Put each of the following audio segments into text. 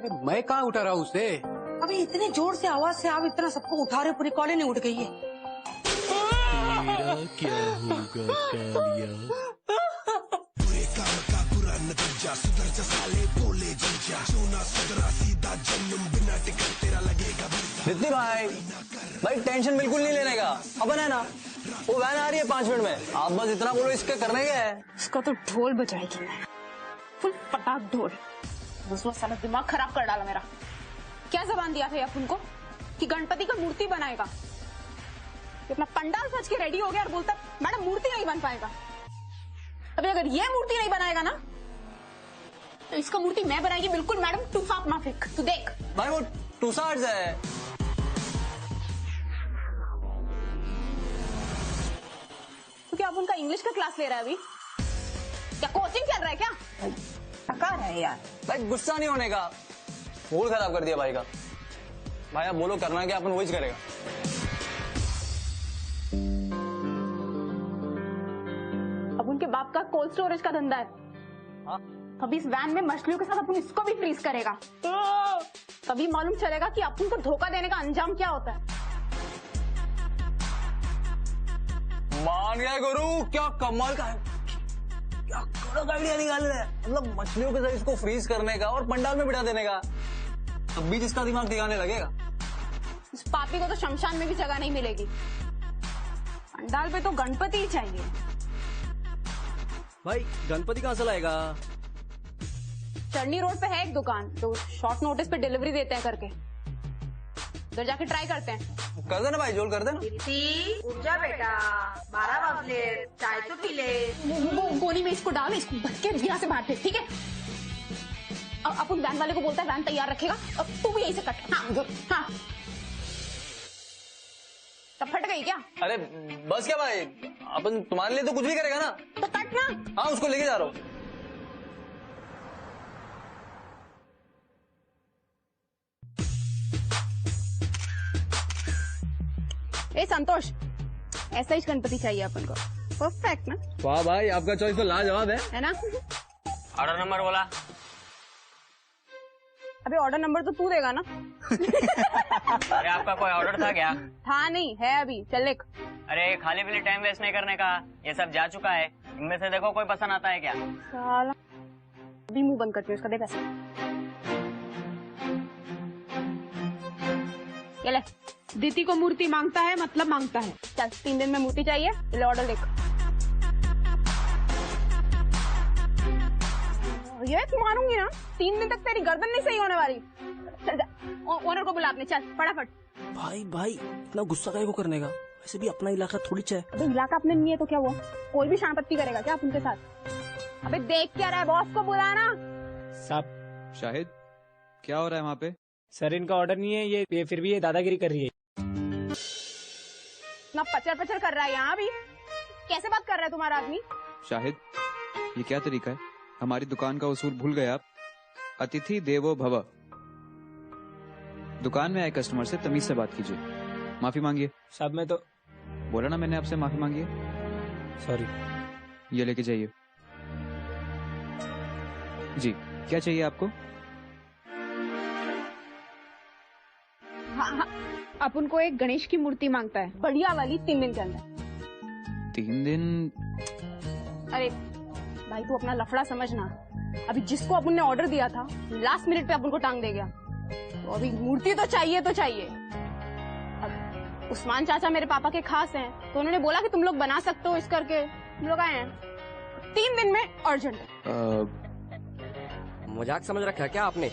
मैं कहाँ उठा रहा हूँ उसे? अभी इतने जोर से आवाज से आप इतना सबको उठा रहे, पूरी कॉलोनी उठ गई है। तेरा क्या होगा कालिया? पूरे काम का पूरा नतीजा सुधर जा साले बोले जीजा जो ना सुधरा सीधा जन्म बिना टिकट तेरा लगेगा नितिन भाई टेंशन बिल्कुल नहीं लेने का। अपन है ना, वो वैन आ रही है 5 मिनट में, आप बस इतना बोलो इसके करने के है। इसका तो ढोल बजाएगी मैं, फुल पटाख ढोल। दूसरा साला दिमाग खराब कर डाला मेरा। क्या जबान दिया था अपन को कि गणपति का मूर्ति बनाएगा? अपना पंडाल सज के रेडी हो गया और बोलता मैडम मूर्ति नहीं बन पाएगा। अभी अगर ये मूर्ति नहीं बनाएगा ना तो इसका मूर्ति मैं बनाएगी बिल्कुल मैडम, टू फाक माफिक। तू देख भाई वो टूसार्ड्स है। तो क्या आप उनका इंग्लिश का क्लास ले रहा है अभी? क्या कोचिंग चल रहा है क्या? टकार है यार। भाई गुस्सा नहीं होने का, मूड खराब कर दिया भाई का। भाई आप बोलो करना क्या, अपन वही करेगा। अब उनके बाप का कोल्ड स्टोरेज का धंधा है। हाँ? अभी इस वैन में मछलियों के साथ अपन इसको भी फ्रीज करेगा, तभी मालूम चलेगा कि अपन को धोखा देने का अंजाम क्या होता है। मान गया गुरु, क्या कमाल का है, क्या कड़क आइडिया निकाल रहे हैं। मतलब मछलियों के साथ इसको फ्रीज करने का और पंडाल में बिठा देने का, तब भी जिसका दिमाग दिखाने लगेगा। इस पापी को तो शमशान में भी जगह नहीं मिलेगी। पंडाल पे तो गणपति ही चाहिए। भाई गणपति कहाँ से लाएगा? चरनी रोड पे है एक दुकान तो शॉर्ट नोटिस पे डिलीवरी देते हैं करके, उधर जाके ट्राई करते हैं। कर देना भाई, जोल कर देना। उठ जा बेटा, 12 बजे, चाय तो पी ले। वो गोनी में इसको डाल, इसको बच के यहाँ से बाहर फेंक, ठीक है? अब अपन वैन वाले को बोलता है वैन तैयार रखेगा, अब तू भी यहीं से कट। हाँ हाँ, तब फट गई क्या? अरे बस क्या भाई, अपन तुम्हारे लिए तो कुछ भी करेगा ना। तो कट ना। हाँ उसको लेके जा रहा हूँ। ए संतोष, ऐसा ही गणपति चाहिए अपन को, परफेक्ट ना? वाह भाई, आपका चॉइस तो लाजवाब है ना? ऑर्डर नंबर बोला। अबे ऑर्डर नंबर तो तू देगा ना? अरे आपका कोई ऑर्डर था क्या? था नहीं, है अभी, चल लिख। अरे खाली पीली टाइम वेस्ट नहीं करने का, ये सब जा चुका है। इनमें से देखो कोई पसंद आता है क्या? साला अभी मुंह बंद करती हूँ, उसका दे पैसा। ये ले। दीदी को मूर्ति मांगता है मतलब मांगता है। चल 3 दिन में मूर्ति चाहिए, ले ऑर्डर लिख। ये तू मारूंगी ना, 3 दिन तक तेरी गर्दन नहीं सही होने वाली। चल जा, ओनर को बुला अपने, चल फटाफट। भाई इतना गुस्सा काहे को करने का? वैसे भी अपना इलाका थोड़ी है। अबे इलाका अपने नहीं है तो क्या हुआ? कोई भी शांपत्ती करेगा क्या उनके साथ? अबे देख क्या रहा है, बॉस को बुलाना। साहब शाहिद, क्या हो रहा है वहाँ पे? सर इनका ऑर्डर नहीं है, ये फिर भी ये दादागिरी कर रही है। ना पचर पचर कर रहा है यहाँ भी। कैसे बात कर रहा है तुम्हारा आदमी? शाहिद, ये क्या तरीका है? हमारी दुकान का उसूल भूल गए आप? अतिथि देवो भव। दुकान में आए कस्टमर से तमीज से बात कीजिए, माफी मांगिए। साहब मैं तो बोला ना मैंने आपसे, माफी मांगिए। सॉरी। ये लेके जाइए। जी, क्या चाहिए आपको? हाँ, अपन को एक गणेश की मूर्ति मांगता है, बढ़िया वाली, 3 दिन के अंदर। 3 दिन? अरे भाई तू अपना लफड़ा समझना, अभी जिसको अपन ने ऑर्डर दिया था लास्ट मिनट पे अपन को टांग दे गया, तो अभी मूर्ति तो चाहिए तो चाहिए। अब उस्मान चाचा मेरे पापा के खास हैं, तो उन्होंने बोला कि तुम लोग बना सकते हो, इस करके हम लोग आए हैं। 3 दिन में अर्जेंट। मजाक समझ रखा है क्या आपने?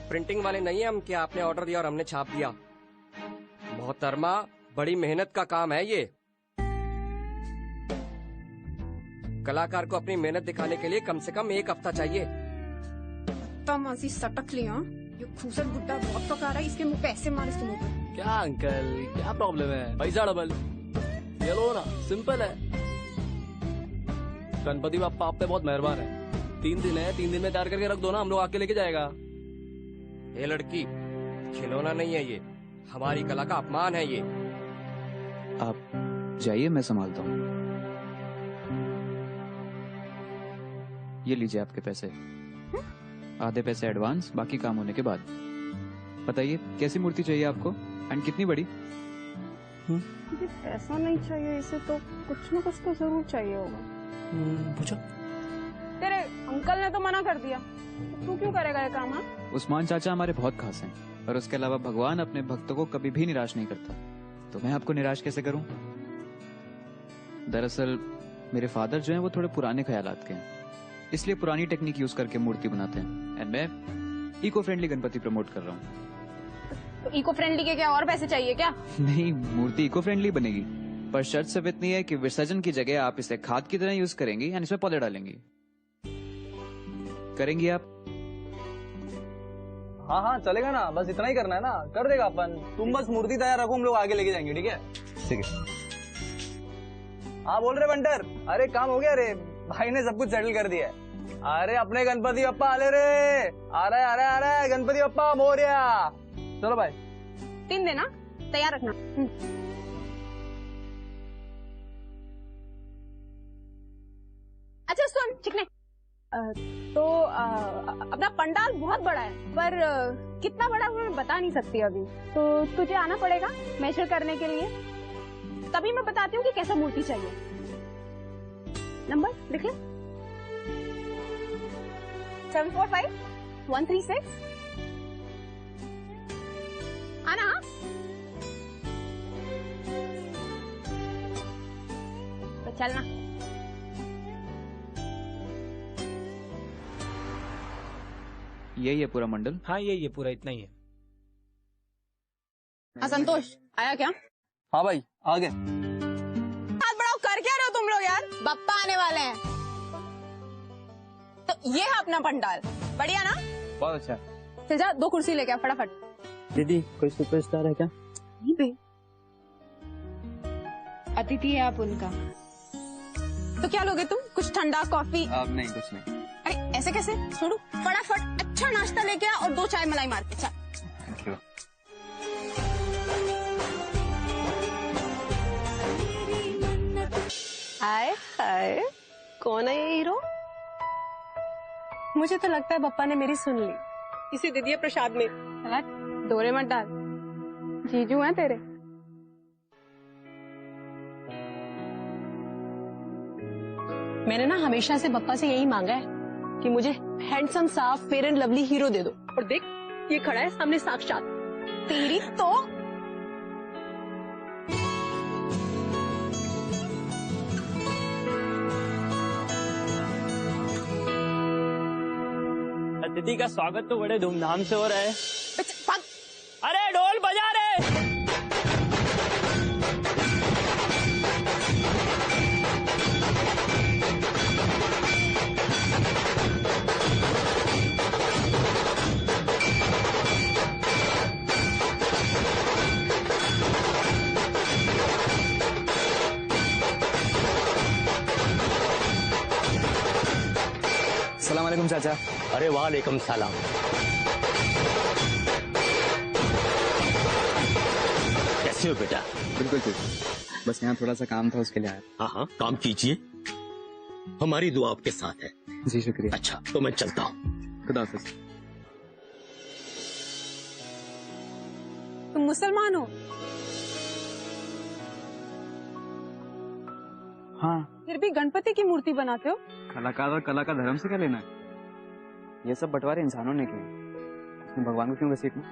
प्रिंटिंग वाले नहीं है हम कि आपने ऑर्डर दिया और हमने छाप दिया। मोहतरमा, बड़ी मेहनत का काम है ये। कलाकार को अपनी मेहनत दिखाने के लिए कम से कम 1 हफ्ता चाहिए। तमासी सटक लिया, ये खूसट गुड्डा बहुत पका रहा है, इसके मुंह पे ऐसे मार, इसके मुंह पे। क्या अंकल, क्या प्रॉब्लम है? पैसा डबल, ये लो ना, सिंपल है। गणपति बाप्पा आप पे बहुत मेहरबान है। 3 दिन है, 3 दिन में तैयार करके रख दो ना, हम लोग आके लेके जाएगा। ये लड़की खिलौना नहीं है, ये हमारी कला का अपमान है। ये आप जाइए, मैं संभालता हूँ। ये लीजिए आपके पैसे। आधे पैसे एडवांस, बाकी काम होने के बाद। बताइए कैसी मूर्ति चाहिए आपको एंड कितनी बड़ी? मुझे पैसा नहीं चाहिए इसे, तो कुछ ना कुछ तो जरूर चाहिए होगा। पूछो। तेरे अंकल ने तो मना कर दिया, तू क्यों करेगा ये काम? हाँ, उस्मान चाचा हमारे बहुत खास हैं, और उसके अलावा भगवान अपने भक्तों को कभी भी निराश नहीं करता, तो मैं आपको निराश कैसे करूं? दरअसल मेरे फादर जो हैं वो थोड़े पुराने ख्यालात के हैं, इसलिए पुरानी टेक्निक यूज करके मूर्ति बनाते हैं, एंड मैं इको फ्रेंडली गणपति प्रमोट कर रहा हूँ। तो इको फ्रेंडली के क्या और पैसे चाहिए क्या? नहीं, मूर्ति इको फ्रेंडली बनेगी, पर शर्त सिर्फ इतनी है कि विसर्जन की जगह आप इसे खाद की तरह यूज करेंगी एंड इसमें पौधे डालेंगी। करेंगी आप? हाँ हाँ चलेगा ना, बस इतना ही करना है ना, कर देगा अपन। तुम बस मूर्ति तैयार रखो, हम लोग आगे लेके जाएंगे, ठीक है? ठीक है। हाँ बोल रहे बंटर, अरे काम हो गया रे, भाई ने सब कुछ सेटल कर दिया है। अरे अपने गणपति बप्पा आले रे, आ रहा है गणपति बप्पा मोरया। चलो भाई 3 देना, तैयार रखना। अच्छा सुन चिकने, तो अपना पंडाल बहुत बड़ा है, पर कितना बड़ा मैं बता नहीं सकती अभी, तो तुझे आना पड़ेगा मेजर करने के लिए, तभी मैं बताती हूँ कि कैसा मूर्ति चाहिए। नंबर लिख ले, 745136। आना। तो चलना। यही है पूरा मंडल? हाँ ये पूरा इतना ही है। संतोष आया क्या? हाँ भाई आ गए। हाथ बढ़ाओ, कर क्या रहे हो तुम लोग यार? बप्पा आने वाले हैं। तो ये है अपना पंडाल, बढ़िया ना? बहुत अच्छा। चल जा 2 कुर्सी लेके आ फटाफट। दीदी कोई सुपरस्टार है क्या? नहीं बे, अतिथि है आप उनका। तो क्या लोगे तुम? कुछ ठंडा कॉफी? अब नहीं, कुछ नहीं। अरे ऐसे कैसे? छोड़ो, फटाफट अच्छा नाश्ता लेके आ और 2 चाय मलाई मार के। चल। Thank you. हाय हाय, कौन है ये हीरो? मुझे तो लगता है बप्पा ने मेरी सुन ली, इसे दे दिया प्रसाद में। चला डोरे मत डाल, जीजू हैं तेरे। मैंने ना हमेशा से बप्पा से यही मांगा है कि मुझे हैंडसम सा फेयर एंड लवली हीरो दे दो, और देख ये खड़ा है सामने साक्षात। तेरी तो अतिथि का स्वागत तो बड़े धूमधाम से हो रहा है। अरे ढोल बजा रे। सलाम अलैकुम चाचा। अरे वालेकुम सलाम। कैसे हो बेटा? बिल्कुल ठीक, बस यहाँ थोड़ा सा काम था उसके लिए आया। हाँ हाँ काम कीजिए, हमारी दुआ आपके साथ है। जी शुक्रिया। अच्छा तो मैं चलता हूँ। खुदा हाफिज। तुम मुसलमान हो? हाँ। फिर भी गणपति की मूर्ति बनाते हो? कलाकार और कला का धर्म से क्या लेना है? ये सब बंटवारे इंसानों ने किए, इसमें भगवान को क्यों घसीटना?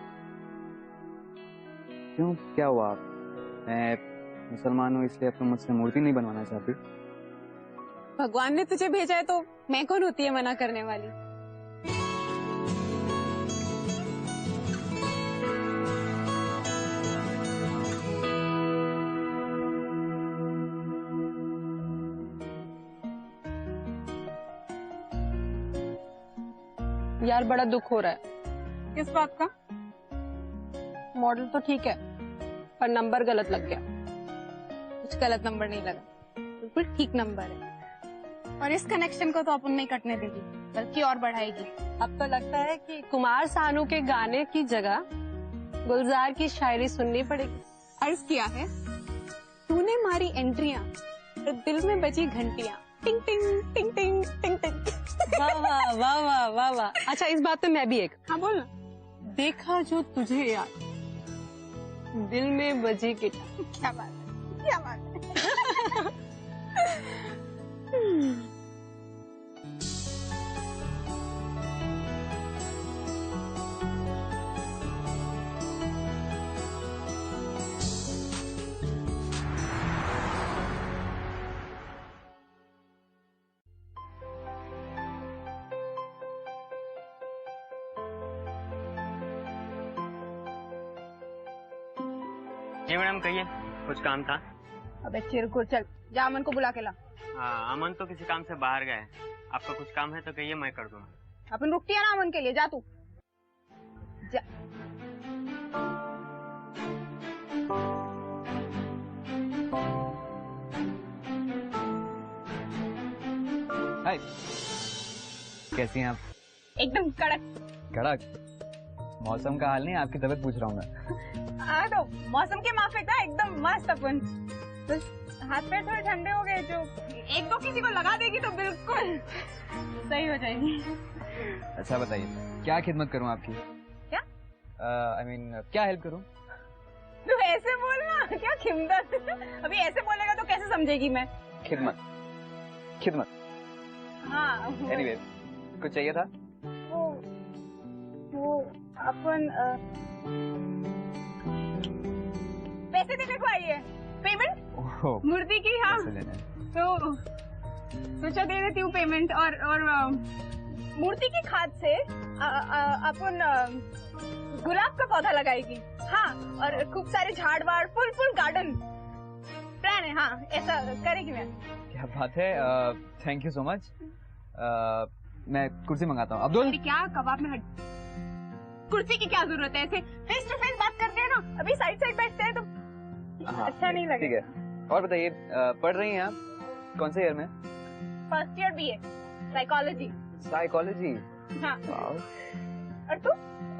क्यों, क्या हुआ? आप मैं मुसलमान हूँ इसलिए अब तुम मुझसे मूर्ति नहीं बनवाना चाहती? भगवान ने तुझे भेजा है तो मैं कौन होती है मना करने वाली? यार बड़ा दुख हो रहा है। किस बात का? मॉडल तो ठीक है पर नंबर गलत लग गया। कुछ गलत नंबर नहीं लगा, बिल्कुल ठीक नंबर है। और इस कनेक्शन को तो अपन नहीं कटने देगी बल्कि और बढ़ाएगी। अब तो लगता है कि कुमार सानू के गाने की जगह गुलजार की शायरी सुननी पड़ेगी। अर्ज किया है, तूने मारी एंट्रियां तो दिल में बजी घंटियां, टिंग टिंग टिंग टिंग टिंग टिंग। वाह वाह वाह वाह वाह वाह। अच्छा इस बात पे मैं भी एक। हाँ बोल ना। देखा जो तुझे याद, दिल में बजी गिटार। क्या बात है, क्या बात है। जी मैडम कहिए, कुछ काम था? अबे चिरकुर, चल जा अमन को बुला के ला। हाँ, अमन तो किसी काम से बाहर गए। आपका कुछ काम है तो कहिए, मैं कर दूंगा। अपन रुकती है ना अमन के लिए, जा तू जा। हाय, कैसी हैं आप? एकदम कड़क। कड़क? मौसम का हाल नहीं, आपकी तबीयत पूछ रहा हूँ मैं। हाँ तो मौसम के माफिक था, एकदम मस्त अपन। बस हाथ पैर थोड़े ठंडे हो गए, जो एक दो किसी को लगा देगी तो बिल्कुल सही हो जाएगी। अच्छा बताइए, क्या खिदमत करूँ आपकी? क्या? I mean, क्या हेल्प करूँ? तू ऐसे बोलना, क्या खिदमत? अभी ऐसे बोलेगा तो कैसे समझेगी मैं? खिदमत, खिदमत। हाँ Anyway, कुछ चाहिए था? वो अपन पैसे देने को आई है, पेमेंट मूर्ति की। हाँ तो सोचा दे देती हूँ पेमेंट। और मूर्ति की खाद से अपन गुलाब का पौधा लगाएगी। हाँ, और खूब सारे झाड़ वाड़, फुल गार्डन प्लान है। हाँ ऐसा करेगी मैं। क्या बात है, थैंक यू सो मच। मैं कुर्सी मंगाता हूँ। अब्दुल, क्या कबाब में हट, कुर्सी की क्या जरूरत है? ऐसे फेस टू फेस बात करते हैं ना, अभी साइड साइड बैठते हैं तो अच्छा नहीं लगेगा। ठीक है, और बताइए, पढ़ रही हैं आप? कौन से ईयर में? First year BA psychology. Psychology? हाँ। और तू?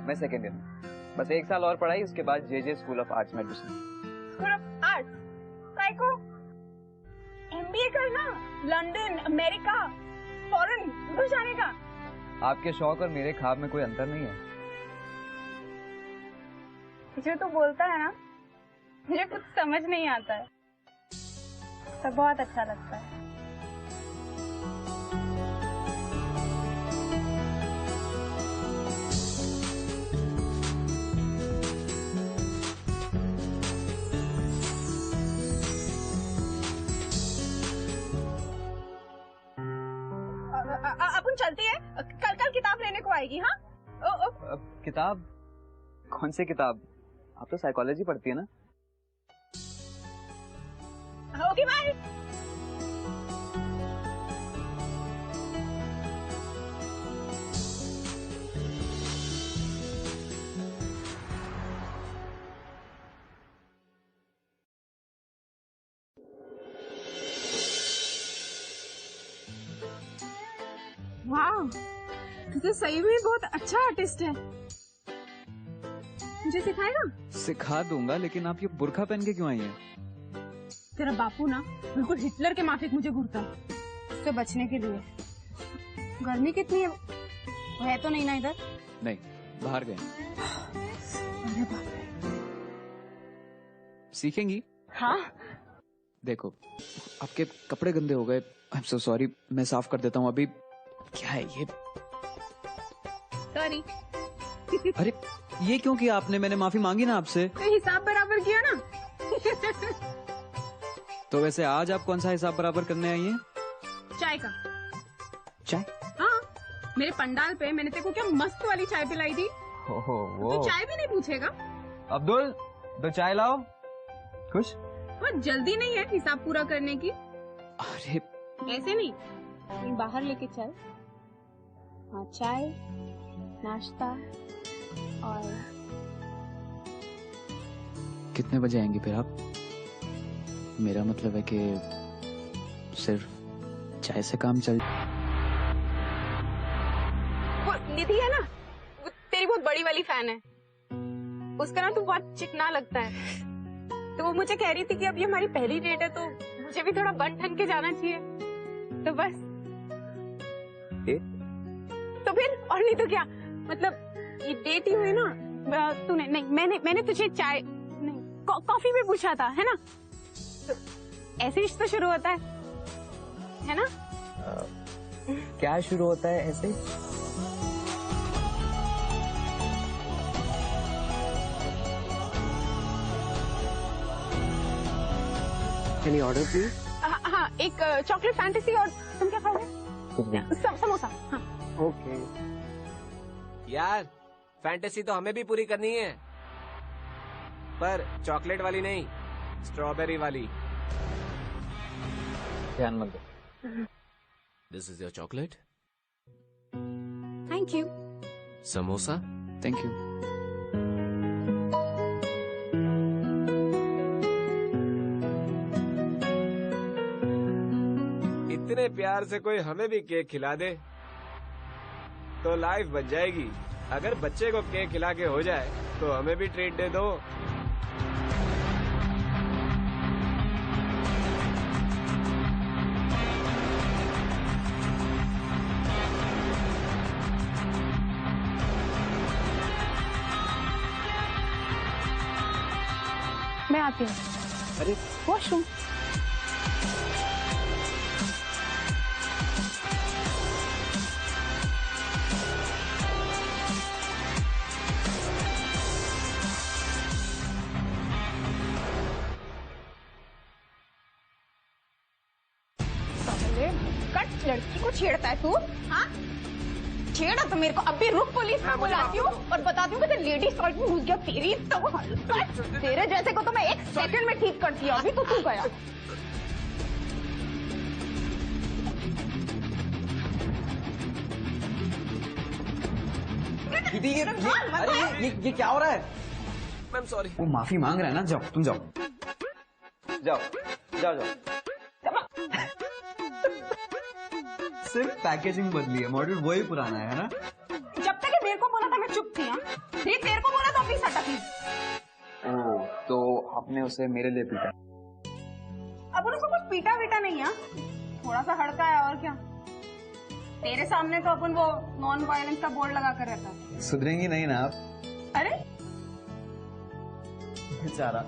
मैं सेकेंड ईयर में। बस एक साल और पढ़ाई, उसके बाद JJ स्कूल ऑफ आर्ट्स में admission. School of arts, psycho, MBA करना, लंदन, अमेरिका, फॉरेन, उधर जाने का। आपके शौक और मेरे ख्वाब में कोई अंतर नहीं है। जो तू बोलता है ना, मुझे कुछ समझ नहीं आता है, तो बहुत अच्छा लगता है। अपन चलती है, कल किताब लेने को आएगी। हाँ किताब? कौन सी किताब? आप तो साइकोलॉजी पढ़ती है ना? Okay bye. वाह, तू तो सही में बहुत अच्छा आर्टिस्ट है। मुझे सिखाएगा? सिखा दूंगा, लेकिन आप ये बुर्का पहन के क्यों आई हैं? तेरा बापू ना बिल्कुल हिटलर के माफिक मुझे घूरता है, उससे बचने के लिए। गर्मी कितनी है? वो है तो नहीं ना इधर? नहीं, बाहर गए। अरे बाप रे। सीखेंगी? हाँ। देखो, आपके कपड़े गंदे हो गए। आई एम सो सॉरी, मैं साफ कर देता हूँ अभी। क्या है ये? सॉरी। अरे ये क्यों किया आपने? मैंने माफी मांगी ना आपसे। तो हिसाब बराबर किया ना। तो वैसे आज आप कौन सा हिसाब बराबर करने आई हैं? चाय का। चाय? हाँ, मेरे पंडाल पे मैंने तेरे को क्या मस्त वाली चाय पिलाई थी। ओहो, वो तू चाय भी नहीं पूछेगा? अब्दुल, दो चाय लाओ। खुश? बहुत जल्दी नहीं है हिसाब पूरा करने की। अरे ऐसे नहीं, कहीं बाहर लेके चल। हाँ, चाय, नाश्ता और कितने बजे आएंगे फिर आप? मेरा मतलब है कि सिर्फ चाय से काम चल। वो निधि है ना, वो तेरी बहुत बड़ी वाली फैन है। उसका ना तू बहुत चिकना लगता है, तो वो मुझे कह रही थी कि अब ये हमारी पहली डेट है तो मुझे भी थोड़ा बन ठन के जाना चाहिए। तो बस डेट? तो फिर और नहीं तो क्या, मतलब ये डेट ही हुई ना। तूने नहीं, मैंने तुझे चाय नहीं कॉफी भी पूछा था, है ना? तो ऐसे ही तो शुरू होता है ना? क्या शुरू होता है ऐसे? Any order please? हाँ, एक चॉकलेट फैंटेसी, और तुम क्या खाओगे? समोसा। हाँ। ओके। यार फैंटेसी तो हमें भी पूरी करनी है, पर चॉकलेट वाली नहीं, स्ट्रॉबेरी वाली। ध्यान मत दो। This is your chocolate. Thank you. Samosa. Thank you. इतने प्यार से कोई हमें भी केक खिला दे तो लाइफ बच जाएगी। अगर बच्चे को केक खिला के हो जाए तो हमें भी ट्रीट दे दो। मैं आती हूँ। अरे वॉशरूम। कट, लड़की को छेड़ता है तू? हाँ, छेड़ा तो मेरे को अभी रुक, पुलिस में बुलाती हूँ और बताती हूँ कि लेडीज टॉयलेट में घुस गया। तेरी तो कट, तेरे जैसे को तो मैं 1 सेकंड में ठीक करती हूँ। अभी तो तू गया। दीदी ये क्या हो रहा है? Ma'am sorry. वो माफी मांग रहा है ना, जाओ तुम जाओ जाओ जाओ जाओ। सिर्फ पैकेजिंग बदली है, मॉडल वही पुराना है ना? जब तक मेरे को बोला था मैं चुप थी। हाँ, फिर तेरे को बोला तो अभी सटकी। ओह, तो आपने उसे मेरे लिए पीटा? अब उसको कुछ पीटा वीटा नहीं है, थोड़ा सा हड़का है और क्या। तेरे सामने तो अपन वो नॉन वायलेंस का बोर्ड लगा कर रहता है। सुधरेंगी नहीं ना आप? अरे बेचारा।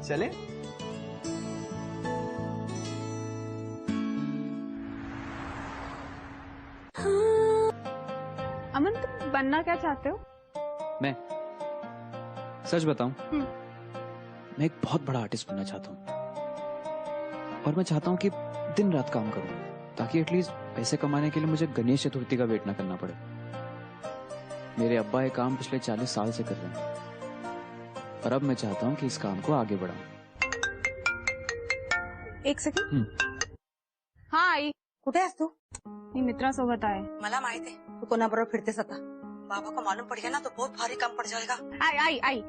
चले? अमन, तुम बनना क्या चाहते हो? मैं सच बताऊं, मैं एक बहुत बड़ा आर्टिस्ट बनना चाहता हूं, और मैं चाहता हूं कि दिन रात काम करूं, ताकि एटलीस्ट पैसे कमाने के लिए मुझे गणेश चतुर्थी का वेट ना करना पड़े। मेरे अब्बा ये काम पिछले 40 साल से कर रहे हैं, और अब मैं चाहता हूं कि इस काम को आगे बढ़ाऊं। 1 सेकंड। हाँ आई। कुठे आहेस तू? मी मित्रासोबत आहे। मला माहित आहे तू कोणाबरोबर फिरतेस आता। बाबा को मालूम पड़ गया ना तो बहुत भारी काम पड़ जाएगा। आई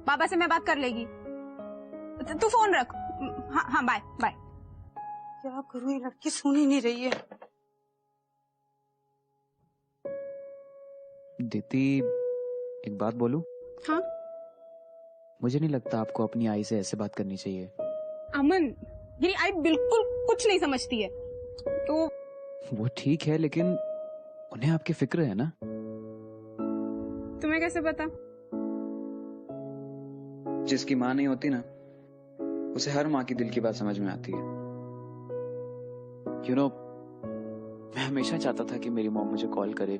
बाबा से मैं बात कर लेगी, तू फोन रख। हाँ बाय बाय। क्या करूं, ये लड़की सुन ही नहीं रही है। दीदी एक बात बोलूं? हाँ। मुझे नहीं लगता आपको अपनी आई से ऐसे बात करनी चाहिए। अमन, मेरी आई बिल्कुल कुछ नहीं समझती है। तो वो ठीक है, लेकिन उन्हें आपकी फिक्र है ना? तुम्हें कैसे पता? जिसकी माँ नहीं होती ना, उसे हर माँ की दिल की बात समझ में आती है। मैं हमेशा चाहता था कि मेरी मॉम मुझे कॉल करे,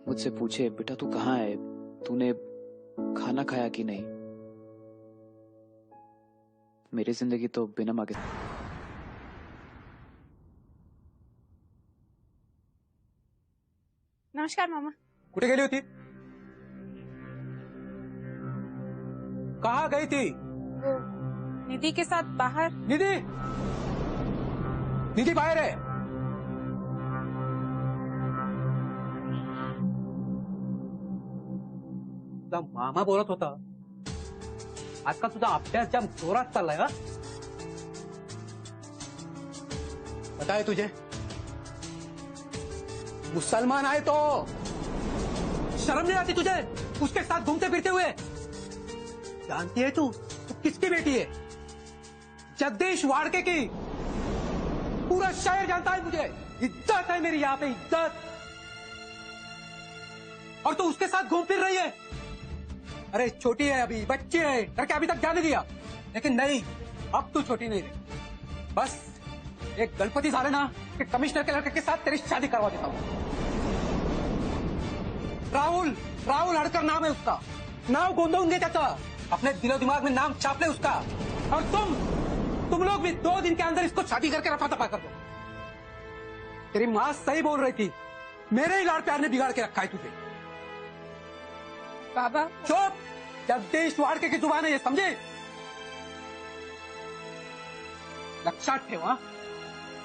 मुझसे पूछे बेटा तू कहाँ है, तूने खाना खाया कि नहीं। मेरी जिंदगी तो बिना माँ के। नमस्कार मामा। कुठे गेली होती? कहाँ गई थी? निधि के साथ बाहर। निधि बाहेर आहे। तुझा मामा बोलत होता, आजकाल तुझा अभ्यास जाम जोरात चाललाय हा? पता है तुझे, मुसलमान है तो शर्म नहीं आती तुझे उसके साथ घूमते फिरते हुए? जानती है तू किसकी बेटी है? जगदीश वाड़के की। पूरा शहर जानता है मुझे। इज्जत है मेरी यहाँ पे, इज्जत। और तू उसके साथ घूम फिर रही है। अरे छोटी है अभी, बच्ची है, करके अभी तक जाने दिया। लेकिन नहीं, अब तू छोटी नहीं रही। बस एक गणपति साले ना कि कमिश्नर के लड़के के साथ तेरी शादी करवा देता हूँ। राहुल, राहुल हड़कर नाम है उसका। नाम गोंदूंगे चाचा, अपने दिलो दिमाग में नाम छाप ले उसका। और तुम लोग भी 2 दिन के अंदर इसको शादी करके रफा दफा कर दो। तेरी माँ सही बोल रही थी, मेरे ही लाड़ प्यार ने बिगाड़ के रखा है तुझे। बाबा चुप, जगदीश वाड़के की जुबान है ये, समझे? लक्षात ठेव, हाँ?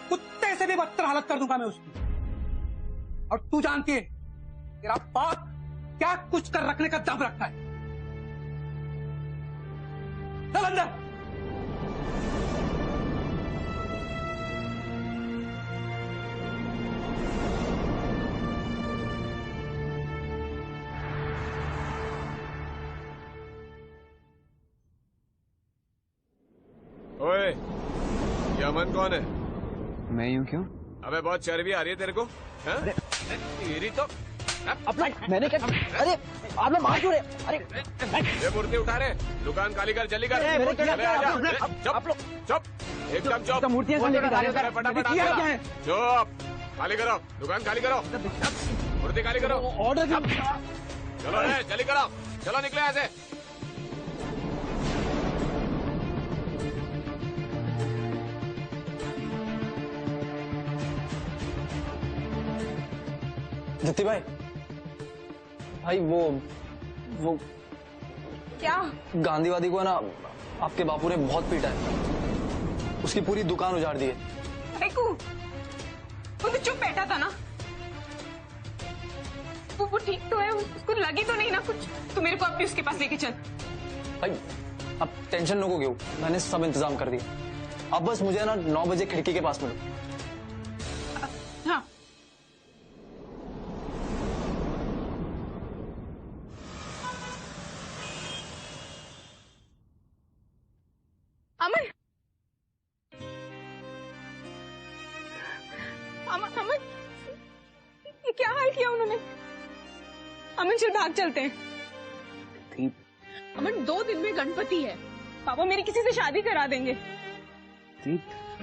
कुत्ते से भी बदतर हालत कर दूंगा मैं उसकी। और तू जानती है तेरा बाप क्या कुछ कर रखने का दम रखता है। चल अंदर। ओए, ये अमन कौन है? मैं यूं क्यों? अबे बहुत चर्बी आ रही है तेरे को, हैं? तेरी तो मैंने क्या? अरे आप लोग मार क्यों रहे? अरे ये मूर्ति उठा रहे, दुकान खाली कर, जल्दी कर। चुप, चुप, एकदम चुप। मूर्तियां कहाँ लेके जा रहे हो? फटाफट चुप, खाली करो, दुकान खाली करो, मूर्ति खाली करो। ऑर्डर चलो जल्दी करो, चलो निकले ऐसे। दत्ती भाई, भाई वो क्या? गांधीवादी को है ना आपके बापू ने बहुत पीटा है, उसकी पूरी दुकान उजाड़ दी है। वो तो चुप बैठा था ना, वो ठीक तो है, उसको लगी तो नहीं ना कुछ। तू मेरे को अपनी उसके पास लेके चल। भाई अब टेंशन नो क्यों, मैंने सब इंतजाम कर दिया। अब बस मुझे ना 9 बजे खिड़की के पास मिलो। हाँ अमन, अमन, अमन, ये क्या हाल किया उन्होंने? अमन चल भाग चलते हैं। अमन 2 दिन में गणपति है, पापा मेरी किसी से शादी करा देंगे।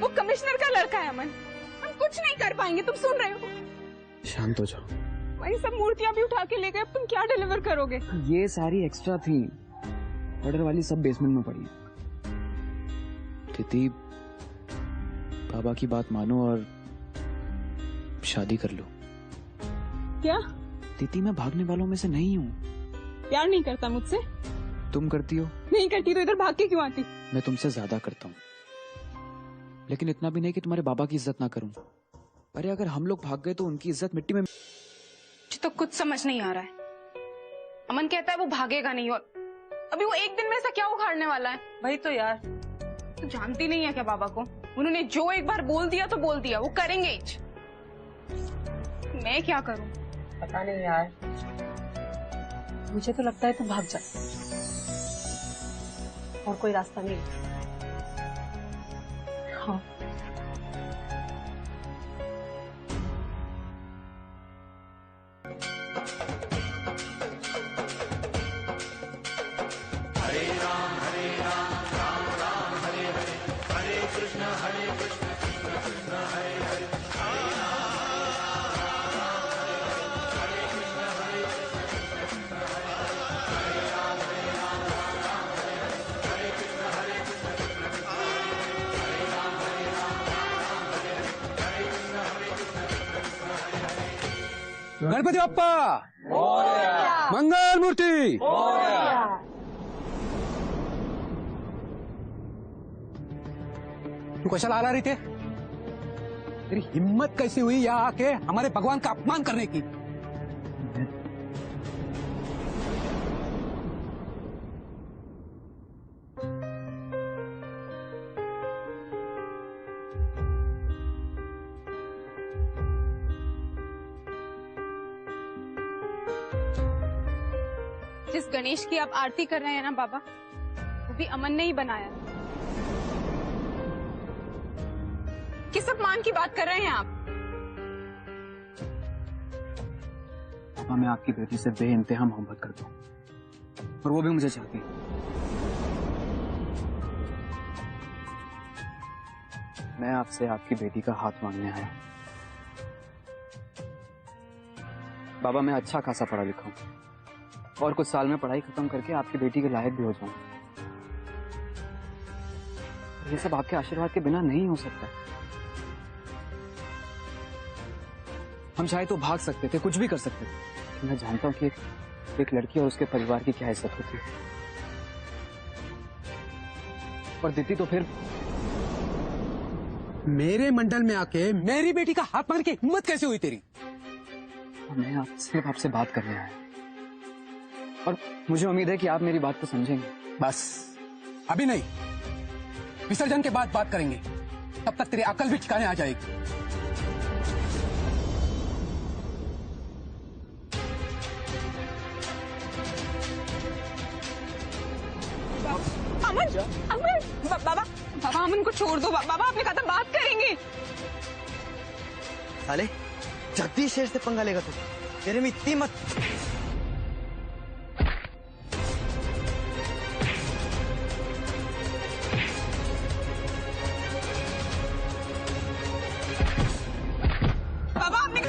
वो कमिश्नर का लड़का है अमन, हम कुछ नहीं कर पाएंगे, तुम सुन रहे हो? शांत हो जाओ। वही सब मूर्तियां भी उठा के ले गए, अब तुम क्या डिलीवर करोगे? ये सारी एक्स्ट्रा थी, ऑर्डर वाली सब बेसमेंट में पड़ी है। तिथि, बाबा की बात मानो और शादी कर लो। क्या? तिथि, मैं भागने वालों में से नहीं हूँ। प्यार नहीं करता मुझसे? तुम करती हो। नहीं करती तो इधर भाग के क्यों आती? मैं तुमसे ज्यादा करता हूँ, लेकिन इतना भी नहीं कि तुम्हारे बाबा की इज्जत ना करूं। अरे अगर हम लोग भाग गए तो उनकी इज्जत मिट्टी में। मुझे तो कुछ समझ नहीं आ रहा है। अमन कहता है वो भागेगा नहीं, और अभी वो एक दिन में ऐसा क्या उखाड़ने वाला है? वही तो यार, तू जानती नहीं है क्या बाबा को? उन्होंने जो एक बार बोल दिया तो बोल दिया, वो करेंगे ही। मैं क्या करूं? पता नहीं यार, मुझे तो लगता है तू भाग जा, और कोई रास्ता नहीं। हाँ गणपति बाप्पा मंगल मूर्ति। तू कशाला आला रही थे? तेरी हिम्मत कैसी हुई यहाँ आके हमारे भगवान का अपमान करने की? जिस गणेश की आप आरती कर रहे हैं ना बाबा, वो भी अमन ने ही बनाया। किस अपमान की बात कर रहे हैं आप? पापा, मैं आपकी बेटी से बेइंतहा मोहब्बत करता हूँ और वो भी मुझे चाहती है। मैं आपसे आपकी बेटी का हाथ मांगने आया। बाबा, मैं अच्छा खासा पढ़ा लिखा हूँ और कुछ साल में पढ़ाई खत्म करके आपकी बेटी के लायक भी हो जाऊं। ये सब आपके आशीर्वाद के बिना नहीं हो सकता। हम चाहे तो भाग सकते थे, कुछ भी कर सकते थे। मैं जानता हूं कि एक लड़की और उसके परिवार की क्या इज्जत होती है। और दीदी तो फिर मेरे मंडल में आके मेरी बेटी का हाथ मारने की हिम्मत कैसे हुई तेरी? मैं सिर्फ आपसे बात करने आया और मुझे उम्मीद है कि आप मेरी बात को समझेंगे। बस अभी नहीं, विसर्जन के बाद बात करेंगे। तब तक तेरी अकल भी ठिकाने आ जाएगी। अमन, अमन, बाबा, बाबा अमन को छोड़ दो। बाबा आपने कहा था बात करेंगे। साले जगदीश शेर से पंगा लेगा तू, तेरे में इतनी मत। बाबा आपने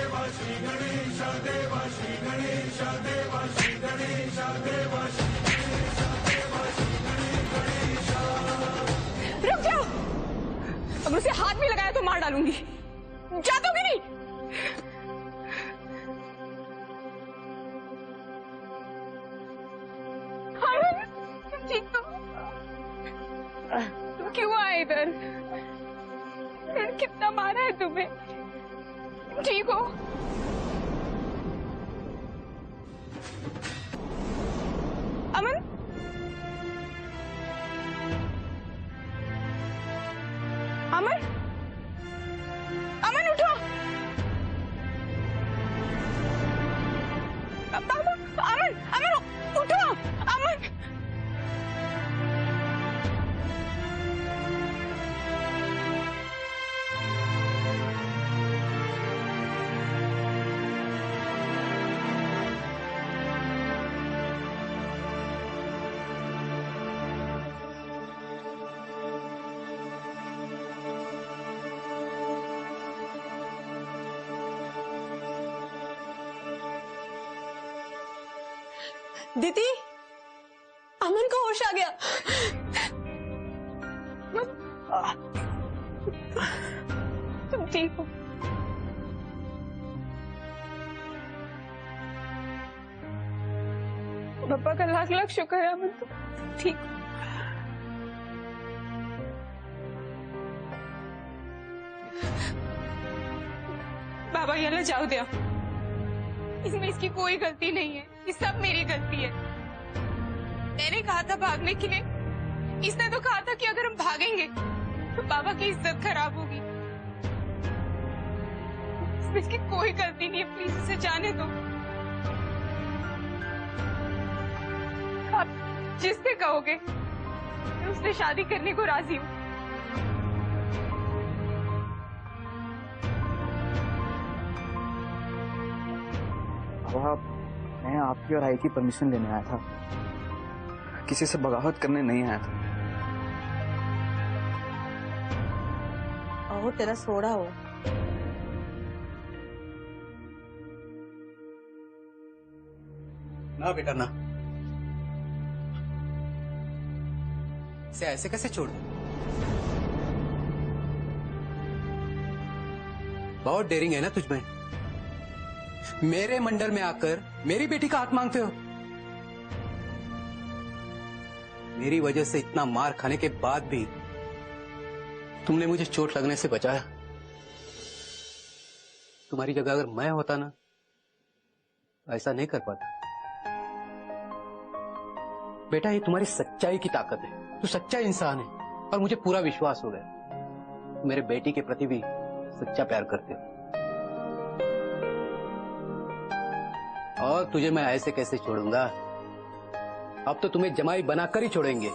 रुक जाओ। अगर उसे हाथ भी लगाया तो मार डालूंगी। जा दोगे नहीं? ठीक तो तुम क्यों आए इधर? कितना मारा है तुम्हें? ठीक हो? अमन, अमन, अमन उठो। बाबा, अमन, अमन उठो। अमन, दीदी, अमन को होश आ गया। तुम ठीक हो? पापा का लाख लाख शुक्र है अमन, तुम ठीक हो? बाबा ये ला जाओ दिया। इसमें इसकी कोई गलती नहीं है, ये सब मेरी गलती है। मैंने कहा था भागने के लिए, इसने तो कहा था कि अगर हम भागेंगे तो बाबा की इज्जत खराब होगी। इसमें इसकी कोई गलती नहीं है, प्लीज इसे जाने दो। आप जिससे कहोगे मैं उससे शादी करने को राजी हूँ। बाबा, मैं आपकी और आई की परमिशन लेने आया था, किसी से बगावत करने नहीं आया था। और तेरा सोड़ा हो। ना बेटा ना, इसे ऐसे कैसे छोड़ दूं? बहुत डेयरिंग है ना तुझमें। मेरे मंडल में आकर मेरी बेटी का हाथ मांगते हो। मेरी वजह से इतना मार खाने के बाद भी तुमने मुझे चोट लगने से बचाया। तुम्हारी जगह अगर मैं होता ना, ऐसा नहीं कर पाता। बेटा, ये तुम्हारी सच्चाई की ताकत है। तू सच्चा इंसान है और मुझे पूरा विश्वास हो गया मेरे बेटी के प्रति भी सच्चा प्यार करते हो। और तुझे मैं ऐसे कैसे छोड़ूंगा? अब तो तुम्हें जमाई बनाकर ही छोड़ेंगे।